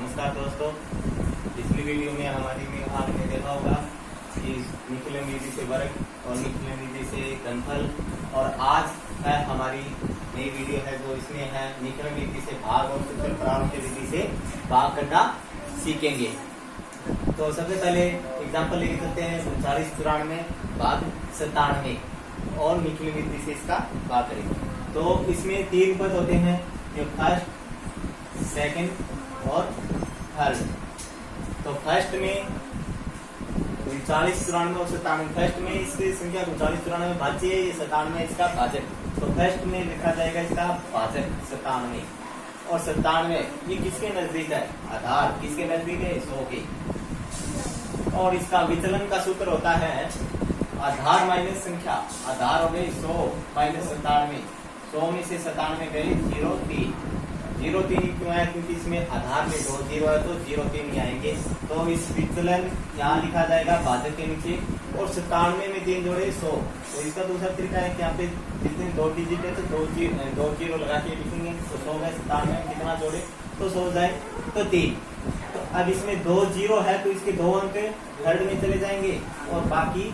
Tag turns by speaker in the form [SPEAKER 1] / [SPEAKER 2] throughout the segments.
[SPEAKER 1] नमस्कार दोस्तों, पिछली वीडियो में आपने देखा होगा कि निखिलन विधि से वर्ग और निखिलन विधि से घनफल, और आज है हमारी नई वीडियो है जो इसमें है निखिलन विधि से भाग और सूत्र परावर्त विधि से भाग करना सीखेंगे। तो सबसे पहले एग्जाम्पल लेके चलते हैं 3994 भाग 97 और निखिलन विधि से इसका भाग करेंगे। तो इसमें तीन पद होते हैं, जो फर्स्ट, सेकंड और थर्ड। तो फर्स्ट में 3994 और 97, फर्स्ट में इसकी संख्या 3994 भाज्य है, ये 97 इसका भाजक। तो फर्स्ट में लिखा जाएगा इसका भाजक 97, और 97 ये किसके नजदीक है? आधार किसके नजदीक है? 100 के। और इसका विचलन का सूत्र होता है आधार माइनस संख्या। आधार हो गई 100 माइनस 97, 100 में से 97 गए 03। 03 क्यों आया? क्योंकि इसमें आधार में 2 0 है तो 03 ही आएंगे। तो इस विचलन यहाँ लिखा जाएगा भाजक के नीचे, और 97 में 3 जोड़े 100। तो इसका दूसरा तरीका है कि यहाँ पे जितने 2 डिजिट है तो 2 जीरो लगा के लिखेंगे। तो 100 में 97 में कितना जोड़े तो 100 जाए तो 3। तो अब इसमें 2 0 है तो इसके 2 अंक थर्ड में चले जाएंगे, और बाकी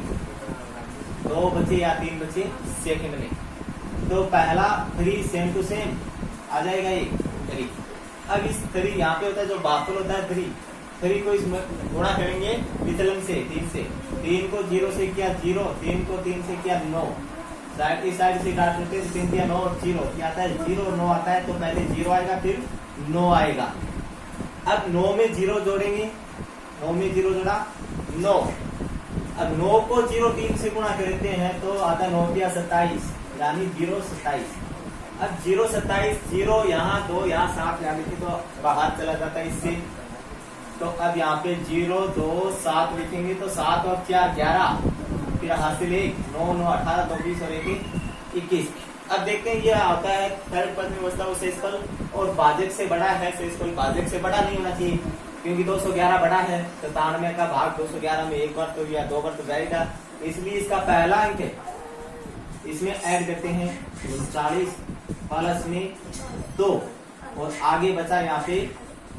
[SPEAKER 1] 2 बचे या 3 बचे सेकंड में। तो पहला 3 सेम टू सेम आ जाएगा ये 3। अब इस 3 यहाँ पे होता है जो भागफल होता है 3 को इसमें गुणा करेंगे विचलन से 3 से। 3 को 0 से किया 0, 3 को 3 से किया 9, साइड इस साइड से काट लेते हैं, 3 किया 9 और 0 क्या आता है? 0 9 आता है। तो पहले 0 आएगा फिर 9 आएगा। अब 9 में 0 जोड़ेंगे, 9 में 0 जोड़ा 9। अब 9 को 0 3 से गुणा करते हैं तो आता है 9 किया 27, यानी 0 27। अब 0 27, 0 यहाँ 2 यहाँ 7 यानी कि तो बाहर चला जाता है इससे। तो अब यहाँ पे 0 2 7 लिखेंगे तो 7 और 4 11, फिर हासिल 1 9 9 18 2 20 और 1 21। अब देखते हैं ये आता है थर्ड पद में बचता है शेषफल, और भाजक से बड़ा है शेषफल। भाजक से बड़ा नहीं होना चाहिए क्योंकि 211 बड़ा है। 97 का भाग 211 में एक बार तो या 2 बार तो जाएगा, इसलिए इसका पहला अंक है। इसमें ऐड करते हैं 39 प्लस में 2, और आगे बचा यहाँ पे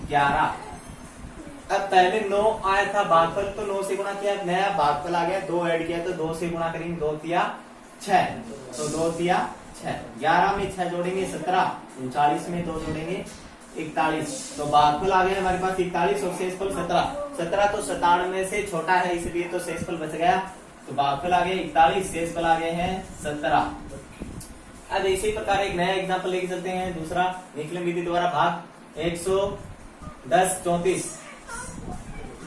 [SPEAKER 1] 11। अब पहले 9 आया था भागफल, तो 9 से गुणा किया, नया भागफल आ गया, 2 ऐड किया तो 2 से गुणा करेंगे, 2 तिया 6, तो 2 तिया 6। 11 में 6 जोड़ेंगे 17, 39 में 2 जोड़ेंगे 41। तो भागफल आ गया हमारे पास 41 और शेषफल 17। 17 तो 97 से छोटा है, इसलिए तो शेषफल बच गया। तो भागफल आ गया 41, शेषफल आ गए हैं 17। अब इसी प्रकार एक नया एग्जांपल लेके चलते हैं, दूसरा निखिलन विधि द्वारा भाग 110 34,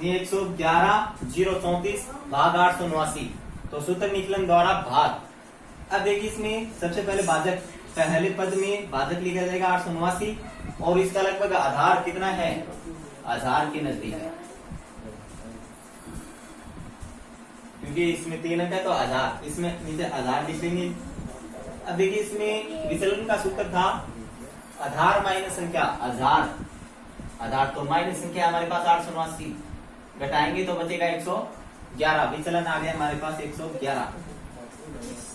[SPEAKER 1] 111 034 भाग 889। तो सूत्र निखिलन द्वारा भाग। अब देखिए इसमें सबसे पहले भाजक, पहले पद में भाजक लिखा जाएगा 889, और इसका लगभग आधार कितना है? आधार के नजदीक है, क्योंकि इसमें 3 अंक है तो आधार, इसमें नीचे आधार लिख देंगे। अब देखिए इसमें विचलन का सूत्र था आधार माइनस संख्या। आधार तो माइनस संख्या हमारे पास 889, घटाएंगे तो बचेगा 111। विचलन आ गया हमारे पास 111।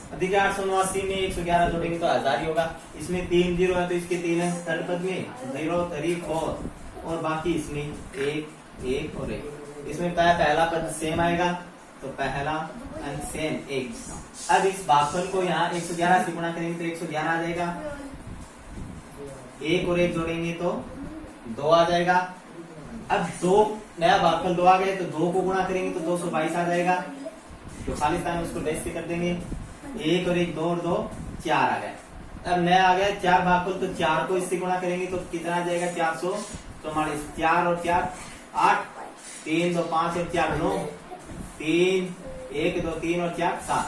[SPEAKER 1] अब देखिए 889 में 111 जोड़ेंगे तो 1000 ही होगा। इसमें 3 0 है तो इसके 3 है, थर्ड पद में 0 3 4, और बाकी इसमें 1 1 और 1। इसमें पहला पद सेम आएगा, तो पहला अंक सेम 1। अब इस भागफल को यहाँ 111 से गुणा करेंगे तो 111 आ जाएगा, 1 और 1 जोड़ेंगे तो 2 आ जाएगा। अब 2 नया भागफल 2 आ गए तो 2 को गुणा करेंगे तो 222 आ जाएगा। तो खाली स्थान में उसको डैश से कर देंगे, 1 और 1 2 और 2 4 आ गए। अब नया आ गया 4 भागफल, तो 4 को इससे गुणा करेंगे तो कितना आ जाएगा? 444। 4 और 4 8, 3 2 5 और 4 9, 3 1 2 3 और 4 7।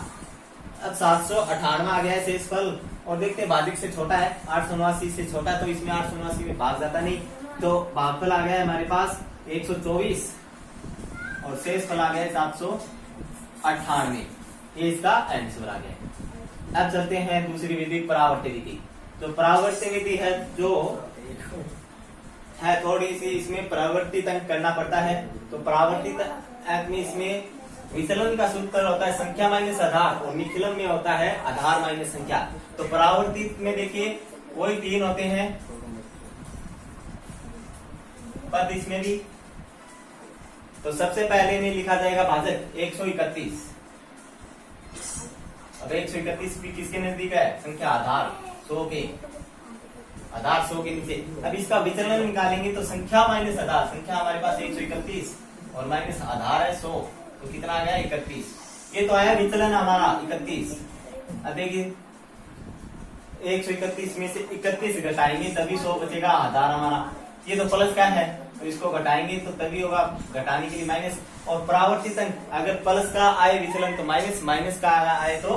[SPEAKER 1] अब 798 आ गया है शेषफल, और देखते हैं भाजक से छोटा है, 889 से छोटा, तो इसमें 889 में भाग जाता नहीं। तो भागफल आ गया है हमारे पास 124, और शेषफल आ गया है 798। ये इसका आंसर आ गया। अब चलते हैं दूसरी विधि, परावर्ती विधि। तो परावर्ती विधि है जो है थोड़ी सी, इसमें परावर्तित अंक करना पड़ता है। तो परावर्तित अंक में इसमें विचलन का सूत्र होता है संख्या माइनस आधार, और निखिलन में होता है आधार माइनस संख्या। तो परावर्तित में देखिए कोई 3 होते हैं, पद इसमें भी। तो सबसे पहले में लिखा जाएगा भाजक 131। अब 131 भी किसके नजदीक है? संख्या आधार 100 के, आधार 100 के नीचे। अब इसका विचलन निकालेंगे तो संख्या माइनस आधार, संख्या हमारे पास 131 और माइनस आधार है 100, तो कितना आ गया? 31। ये तो आया विचलन हमारा 31। अब देखिए 131 में से 31 घटाएंगे तभी 100 बचेगा, आधार हमारा। ये तो प्लस का है तो इसको घटाएंगे तो तभी होगा, घटाने के लिए माइनस। और परावर्तित अंक अगर प्लस का आए विचलन तो माइनस, माइनस का आए तो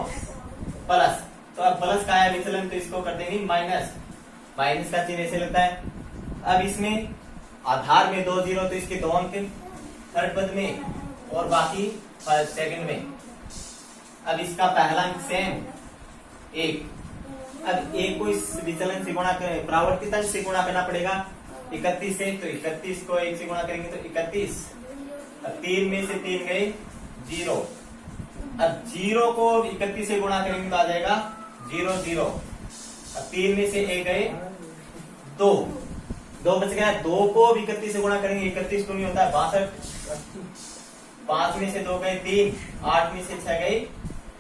[SPEAKER 1] प्लस। तो अब प्लस का आया विचलन तो इसको कर देंगे माइनस, माइनस का चिन्ह ऐसे लगता है। अब इसमें आधार में 2 जीरो तो इसके 2 अंक थर्ड पद में और बाकी सेकंड में। अब इसका पहला अंक सेम 1। अब 1 को इस विचलन से गुणा करें, परावर्तित अंक से गुणा करना पड़ेगा 31 से, तो 31 को 1 से गुणा करेंगे तो 31। अब 3 में से 3 गए 0। अब 0 को 31 से गुणा करेंगे तो आ जाएगा 0 0। अब 3 में से 1 गए 2, 2 बच गया। 2 को 31 से गुणा करेंगे, 31 तो नहीं होता है 62। 5 में से 2 गए 3, 8 में से 6 गए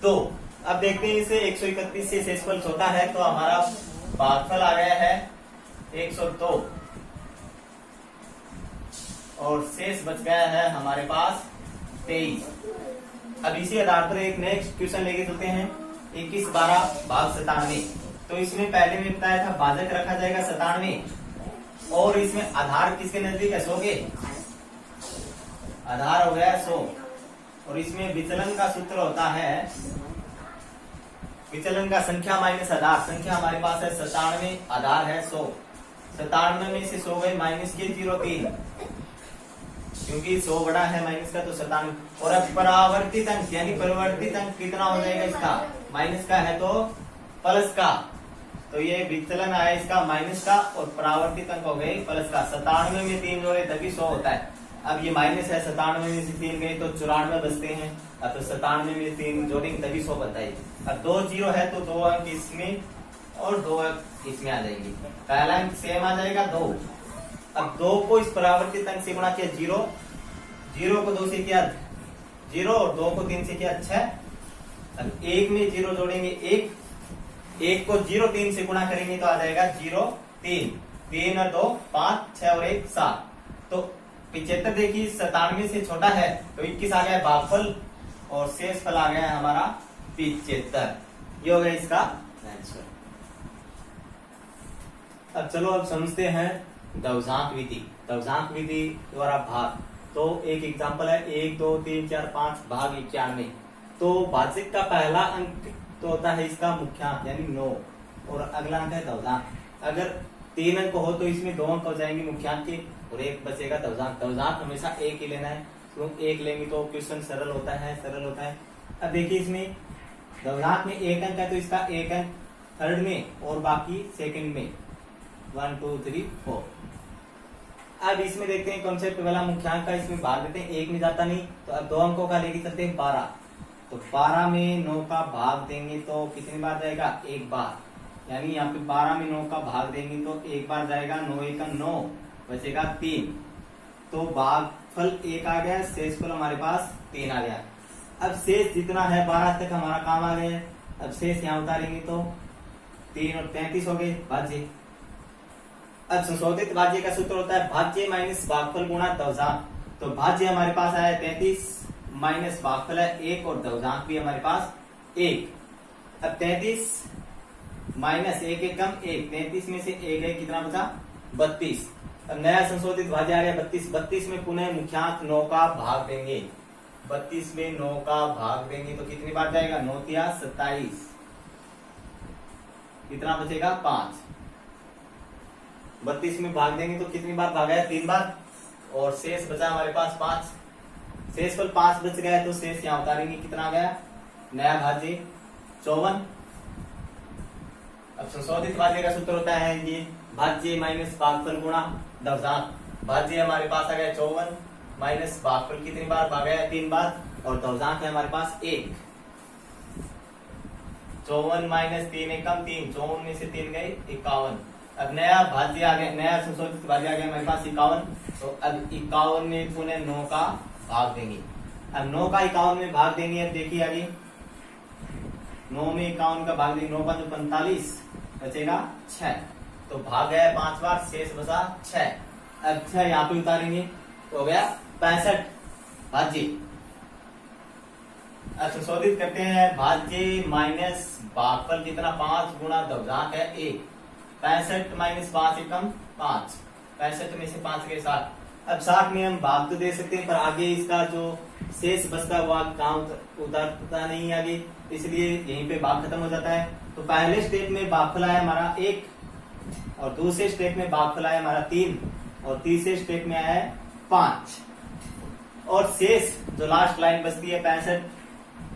[SPEAKER 1] 2। अब देखते हैं इसे 131 से शेषफल छोटा है तो हमारा भागफल आ गया है 102 और शेष बच गया है हमारे पास 23। अब इसी आधार पर एक नेक्स्ट क्वेश्चन लेके चलते हैं 21 12 भाग 97। तो इसमें पहले में बताया था भाजक रखा जाएगा 97 और इसमें आधार किसके नजदीक है? 100 के, आधार हो गया 100। और इसमें विचलन का सूत्र होता है, विचलन का संख्या माइनस आधार। संख्या हमारे पास है 97, आधार है 100। 97 में से 100 गए माइनस के 03, क्योंकि 100 बड़ा है माइनस का तो 97। और अब परावर्तित अंक यानी परिवर्तित अंक कितना हो जाएगा इसका? माइनस का है तो प्लस का, तो ये विचलन आया इसका माइनस का और परावर्तित अंक हो गए प्लस का। 97 में 3 जोड़े तभी 100 होता है। अब ये माइनस है, 97 में से 3 गए तो 94 बचते हैं। अब तो 97 में 3 जोड़ेंगे तभी 100 बनता है। अब 2 जीरो है तो 2 अंक इसमें और 2 अंक इसमें आ जाएंगे। पहला अंक सेम आ जाएगा 2। अब 2 को इस परावर्तित अंक से गुणा किया 0, 0 को 2 से किया 0 और 2 को 3 से किया 6। अब 1 में 0 जोड़ेंगे 1, 1 को 0 3 से गुणा करेंगे तो आ जाएगा 0 3, 3 और 2 5, 6 और 1 7। तो 75 देखिए 97 से छोटा है तो 21 आ गया भागफल और शेष फल आ गया हमारा 75। ये हो गया इसका आंसर। अब चलो अब समझते हैं दवजांक विधि। दवजांक विधि द्वारा भाग। तो एक एग्जांपल है 1 2 3 4 5 भाग 91। तो भाजक का पहला अंक तो होता है इसका मुख्यांक यानी 9 और अगला अंक है दवजांक। अगर 3 अंक हो तो इसमें 2 अंक हो जाएंगे मुख्यांक के और 1 बचेगा दवजांक। दवजांक हमेशा 1 ही लेना है, तो 1 लेंगे तो क्वेश्चन सरल होता है, सरल होता है। अब देखिए इसमें दवजांक में 1 अंक है तो इसका 1 अंक थर्ड में और बाकी सेकंड में 1 2 3 4। अब इसमें देखते हैं कॉन्सेप्ट वाला मुख्यांक का इसमें भाग देते हैं, 1 में जाता नहीं तो अब 2 अंकों का लेके चलते हैं 12। तो 12 में 9 का भाग देंगे तो कितनी बार जाएगा? 1 बार। यानी यहाँ पे 12 में 9 का भाग देंगे तो 1 बार जाएगा, 9 1 9 बचेगा 3। तो भागफल 1 आ गया, शेषफल हमारे पास 3 आ गया। अब शेष जितना है 12 तक हमारा काम आ गया। अब शेष यहाँ उतारेंगे तो 3 और 33 हो गए भाज्य। अब संशोधित भाज्य का सूत्र होता है भाज्य माइनस भागफल गुणा दवजांक। तो भाज्य हमारे पास आया 33 माइनस भागफल है 1 और दवजांक भी हमारे पास 1। अब 33 माइनस 1 1 कम 1, 33 में से 1 है कितना बचा? 32। अब नया संशोधित भाज्य आ गया 32। 32 में पुनः मुख्यांक 9 का भाग देंगे। 32 में 9 का भाग देंगे तो कितनी बार जाएगा? 9 तिया 27, कितना बचेगा? 5। 32 में भाग देंगे तो कितनी बार भागा है? 3 बार और शेष बचा हमारे पास 5। शेष पर 5 बच गया तो शेष यहाँ उतारेंगे, कितना आ गया? नया भाज्य 54। अब संशोधित भाज्य का सूत्र होता है ये भाज्य माइनस भागफल गुणा दवजांक। भाज्य हमारे पास आ गया 54 माइनस भागफल कितनी बार भागा है? 3 बार और दवजांक है हमारे पास 1। 54 माइनस 3 1 कम 3, 54 में से 3 गए 51। अब नया भाज्य आ गया, नया संशोधित भाज्य आ गया हमारे पास 51। तो अब 51 में पुनः 9 का भाग देंगे। अब 9 का 51 में भाग देंगे। अब देखिए आगे 9 में 51 का भाग देंगे, 9 का 45 बचेगा 6। तो भाग गया 5 बार, शेष बचा 6। अब 6 यहाँ पे उतारेंगे तो हो गया 65 भाज्य। अब संशोधित करते हैं भाज्य माइनस भागफल कितना 5 गुणा दवजांक है 1। 65 माइनस 5 एकम 5, 65 में से 5 गए 60। अब 60 में हम भाग तो दे सकते हैं पर आगे इसका जो शेष बचता है वो कहाँ उतरता नहीं आगे, इसलिए यहीं पे भाग खत्म हो जाता है। तो पहले स्टेप में भागफल आया हमारा 1 और दूसरे स्टेप में भागफल आया हमारा 3 और तीसरे स्टेप में आया है 5 और शेष जो लास्ट लाइन बचती है 65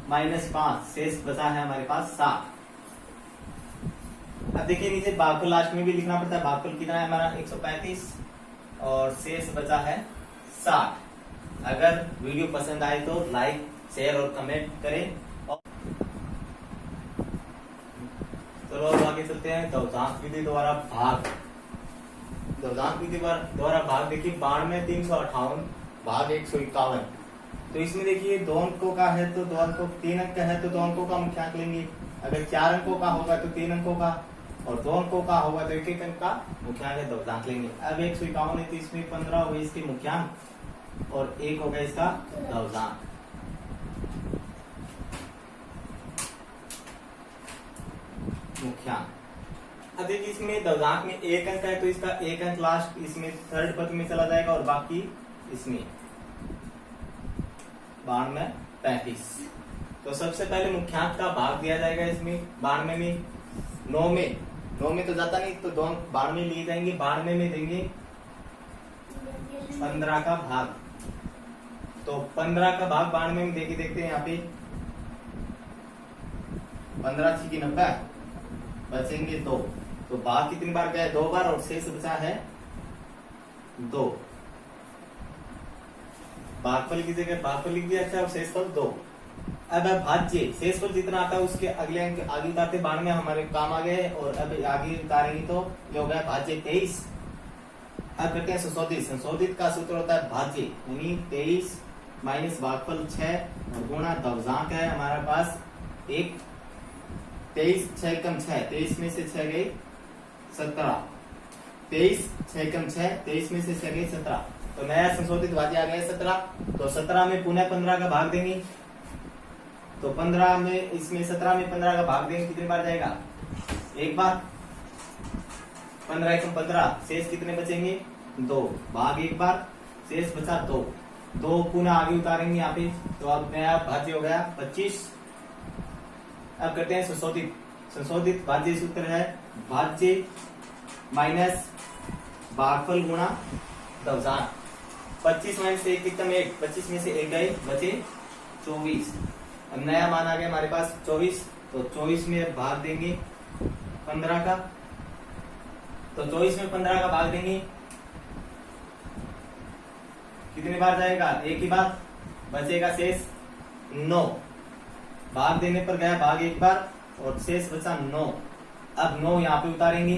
[SPEAKER 1] माइनस 5, शेष बचा है हमारे पास 7। अब देखिए नीचे भागफल लास्ट में भी लिखना पड़ता है। भागफल कितना है हमारा 135 और शेष बचा है 60। अगर वीडियो पसंद आए तो लाइक शेयर और कमेंट करें। चलो अब आगे चलते हैं दवजांक विधि द्वारा भाग। दवजांक विधि द्वारा भाग देखिए 92 358 भाग 151। तो इसमें देखिए 2 अंकों का है तो 2 अंकों, 3 अंक का है तो 2 अंकों का मुख्यांक लेंगे। अगर 4 अंकों का होगा तो 3 अंकों का और 2 अंकों का होगा तो 1 अंक का मुख्यांक है दवजांक लेंगे। अब 151 है तो इसमें 15 हो गए इसके मुख्यांक और 1 हो गया इसका दवजांक। मुख्यांक। अब देखिए इसमें दवजांक में 1 अंक है तो इसका 1 अंक लास्ट इसमें थर्ड पद में चला जाएगा और बाकी इसमें 92 35। तो सबसे पहले मुख्यांक का भाग दिया जाएगा इसमें 92 में। 9 में तो जाता नहीं तो 92 लिए जाएंगे। 92 में देंगे 15 का भाग। तो 15 का भाग 92 में देके देखते हैं यहाँ पे 15 6 की 90 बचेंगे 2। तो भाग कितनी बार गया है 2 बार और शेष बचा है 2। भागफल की जगह भागफल लिख दिया अच्छा और शेषफल 2। अब भाज्य शेषफल जितना आता है उसके अगले अंक आगे उतारते 92 हमारे काम आ गए और अब आगे उतारेंगे तो ये हो गया भाज्य 23। अब करते हैं संशोधित। संशोधित का सूत्र होता है भाज्य यानी 23 माइनस भागफल 6 और गुणा दवजांक है हमारे पास 1। 23 6 कम 6, 23 में से 6 गए 17। 23 6 कम 6, 23 में से 6 गए 17। तो नया संशोधित भाज्य आ गया 17। तो 17 में पुनः 15 का भाग देंगे। तो 15 में इसमें 17 में 15 का भाग देंगे कितनी बार जाएगा 1 बार। 15 एकम 15, शेष कितने बचेंगे 2। भाग 1 बार, शेष बचा 2। 2 पुनः आगे उतारेंगे यहाँ पे तो अब नया भाज्य हो गया 25। अब करते हैं संशोधित। संशोधित भाज्य सूत्र है भाज्य माइनस भागफल गुणा दवजांक। 25 माइनस 1 एकदम 1, 25 में से 1 गए बचे 24। अब नया मान आ गया हमारे पास 24। तो 24 में भाग देंगे 15 का। तो 24 में 15 का भाग देंगे कितनी बार जाएगा 1 ही बार, बचेगा शेष 9। भाग देने पर गया भाग 1 बार और शेष बचा 9। अब 9 यहाँ पे उतारेंगे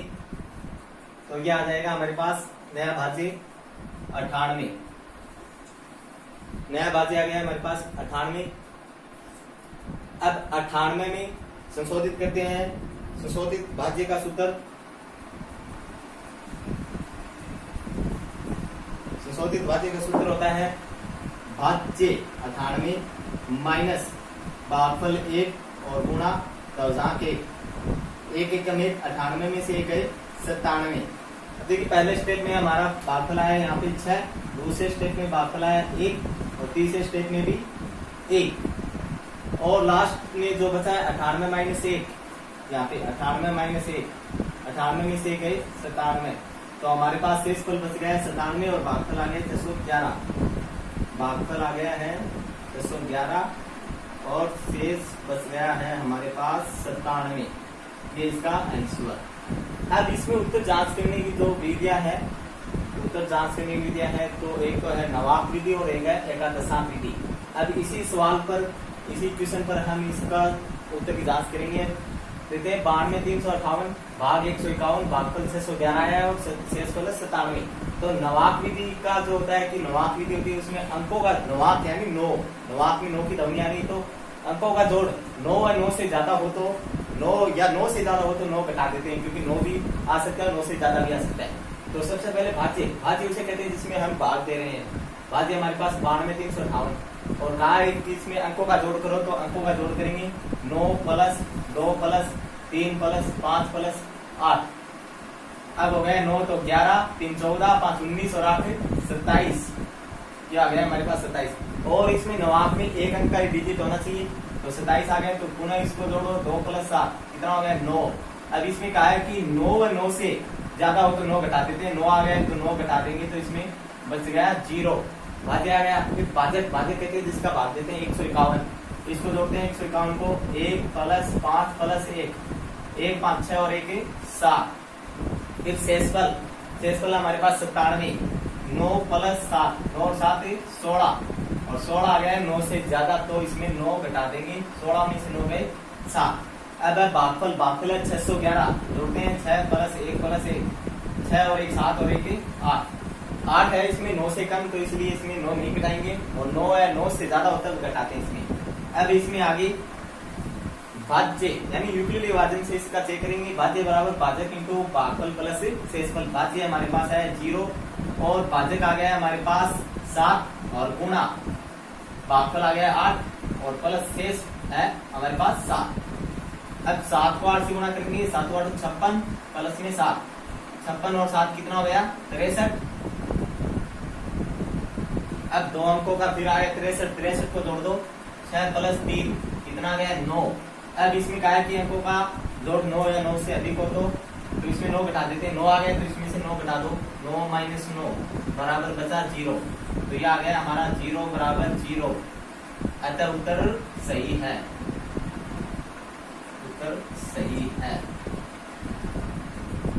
[SPEAKER 1] तो ये आ जाएगा हमारे पास नया भाज्य 98। नया भाज्य आ गया हमारे पास 98। अब 98 में संशोधित करते हैं। संशोधित भाज्य का सूत्र संशोधित भाज्य का सूत्र होता है भाज्य 98 माइनस भागफल 1 और गुणा दवजांक 1। 1 एकम 1, 98 में से 1 है 97। देखिए पहले स्टेप में हमारा भागफल आया यहाँ पे 6, दूसरे स्टेप में भागफल आया 1 और तीसरे स्टेप में भी 1 और लास्ट में जो बचा है 98 माइनस 1। यहाँ पे 98 माइनस 1, 98 में से गए 97। तो हमारे पास शेषफल बच गया है 97 और भागफल आ गया 611। भागफल आ गया है 611 और शेष बच गया है हमारे पास 97। ये इसका आंसर। अब इसमें उत्तर जांच करने की जो विधियां है, उत्तर जांच करने की विधियां है तो एक तो है नवाब विधि और एक है एकादशांक विधि। अब इसी सवाल पर, इसी क्वेश्चन पर हम इसका उत्तर की जांच करेंगे। देते हैं 92,358 भाग 151 भागफल 611 है और शेषफल 97। तो नवाक विधि का जो होता है कि नवाक विधि होती है उसमें अंकों का नवाक यानी 9, नवाक में 9 की ध्वनि आ रही तो अंकों का जोड़ 9 या 9 से ज्यादा हो तो 9 या 9 से ज्यादा हो तो 9 घटा देते हैं, क्योंकि 9 भी आ सकता है 9 से ज्यादा भी आ सकता है। तो सबसे पहले भाज्य, भाज्य उसे कहते हैं जिसमें हम भाग दे रहे हैं। भाज्य हमारे पास 92,358 और कहा है कि इसमें अंकों का जोड़ करो तो अंकों का जोड़ करेंगे 9 प्लस 2 प्लस 3 प्लस 5 प्लस 8। अब हो गया 9 तो 11, 3 14, 5 19 और 8 27। ये आ गया हमारे पास 27। और इसमें नवाक में एक अंक का डिजिट होना चाहिए तो 27 आ गया। तो पुनः इसको जोड़ो 2 प्लस 7 कितना हो गया 9। अब इसमें कहा है कि 9 व 9 से ज्यादा हो तो 9 घटा देते हैं। 9 आ गया तो 9 घटा देंगे तो इसमें बच गया 0। भाज्य आ गया। फिर भाजक, भाज्य कहते हैं जिसका भाग देते हैं 151। इसको जोड़ते हैं 151 को 1 प्लस 5 प्लस 1 5 6 और 1 7। फिर शेषफल, शेषफल हमारे पास 97। 9 प्लस 7 9 और 7 16 और 16 आ गया 9 से ज्यादा तो इसमें 9 घटा देंगे। 16 में से 9 गए 7। अब है भागफल, भागफल है 611। जोड़ते हैं 6 प्लस 1 प्लस 1 6 और 1 7 और 1 8। 8 है इसमें 9 से कम तो इसलिए इसमें 9 नहीं घटाएंगे और 9 है 9 से ज्यादा होता है तो घटाते हैं इसमें। अब इसमें आगे भाज्य यानी यूक्लिडी विभाजन से इसका चेक करेंगे। भाज्य बराबर भाजक इंटू भागफल प्लस शेषफल। भाज्य हमारे पास है 0 और भाजक आ गया है हमारे पास 7 और गुणा भागफल आ गया 8 और प्लस शेष है हमारे पास 7। अब 7 को 8 से गुणा करेंगे 7 को 8 56 प्लस में 7 56 और 7 कितना हो गया 63। अब दो अंकों का फिर आ गया 63, 63 को जोड़ दो 6 प्लस 3 कितना आ गया 9। अब इसमें कहा है कि अंकों का जोड़ 9 या 9 से अधिक हो तो इसमें 9 घटा देते हैं। 9 आ गया तो इसमें से 9 घटा दो 9 माइनस 9 बराबर बचा 0। तो ये आ गया हमारा 0 बराबर 0। अतः उत्तर सही है, उत्तर सही है।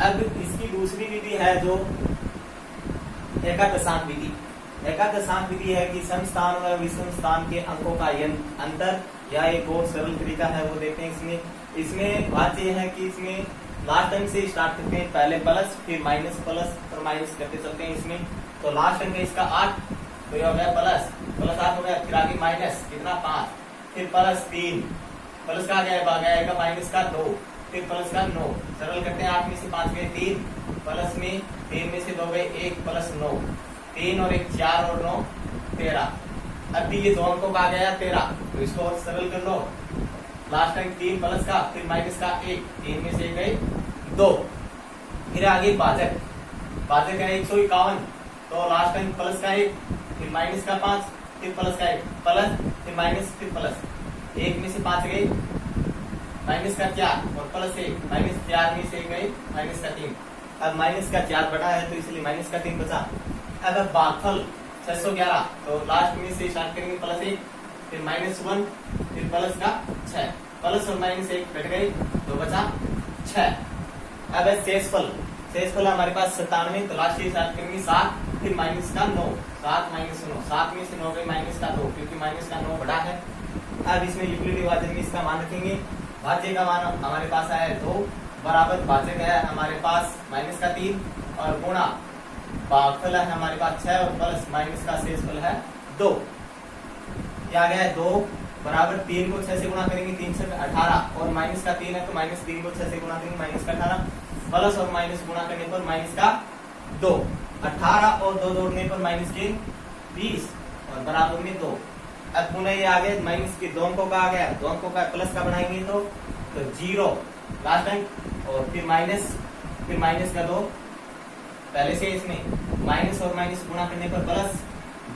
[SPEAKER 1] अब इसकी दूसरी विधि है जो एकादशांक विधि। एकादशांक विधि है कि समस्थान और विषम स्थान के अंकों का अंतर या एक और सरल तरीका है वो देखते हैं। इसमें बात यह है कि इसमें लास्ट अंक से स्टार्ट करते हैं, पहले प्लस फिर माइनस प्लस और माइनस करते चलते हैं इसमें। तो लास्ट अंक है इसका 8 तो ये हो गया प्लस 8 हो गया। फिर आगे माइनस कितना 5 फिर प्लस 3 प्लस का आ गया माइनस का 2 फिर प्लस का 9। सरल करते हैं 8 में से 5 गए 3 प्लस में 3 में से 2 गए 1 प्लस 9 3 और 1 4 और 9 13। अब भी ये दो अंकों का आ गया 13 तो इसको और सरल कर लो। लास्ट टाइम 3 प्लस का फिर माइनस का 1 3 में से गए 2। फिर आगे भाजक, भाजक है 151 तो लास्ट टाइम प्लस का 1 फिर माइनस का 5 फिर प्लस का 1 प्लस फिर माइनस फिर प्लस 1 में से 5 गए माइनस का 4 और प्लस 1 माइनस 4 में से गए माइनस का 3। अब माइनस का 4 बड़ा है तो इसलिए माइनस का 3 बचा। अब भागफल 611 तो लास्ट में से स्टार्ट करेंगे प्लस 1 फिर माइनस 1 फिर प्लस का 6 प्लस और माइनस 1 कट गए तो बचा 6। अब है शेषफल, शेषफल हमारे पास 97 तो लास्ट में स्टार्ट करेंगे 7 फिर माइनस का 9 7 माइनस 9 7 में से 9 गए माइनस का 2 क्योंकि माइनस का 9 बड़ा है। अब इसमें यूक्लिडी विभाजन में इसका मान रखेंगे। भाज्य का मान हमारे पास है 2 बराबर भाजक है हमारे पास माइनस का 3 और गुणा भागफल है हमारे पास 6 और प्लस माइनस का शेषफल है 2। क्या गया है 2 बराबर 3 को 6 से गुणा करेंगे 3 से 18 और माइनस का 3 है तो माइनस 3 को 6 से गुणा करेंगे माइनस का 18 प्लस और माइनस गुणा करने पर माइनस का 2 18 और 2 जोड़ने पर माइनस के 20 और बराबर में 2। अब पुनः ये आ गया माइनस के 2 अंकों का आ गया 2 अंकों का प्लस का बनाएंगे तो 0 लास्ट अंक और फिर माइनस का 2 पहले से इसमें माइनस और माइनस गुणा करने पर प्लस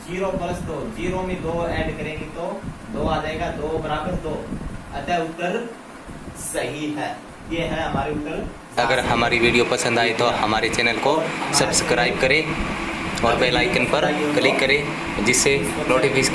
[SPEAKER 1] 0 प्लस 2 0 में 2 ऐड करेंगे तो 2 आ जाएगा 2 बराबर 2। अतः उत्तर सही है। ये है हमारे उत्तर।
[SPEAKER 2] अगर हमारी वीडियो पसंद आए तो हमारे चैनल को सब्सक्राइब करें और बेल आइकन पर क्लिक करें जिससे नोटिफिकेशन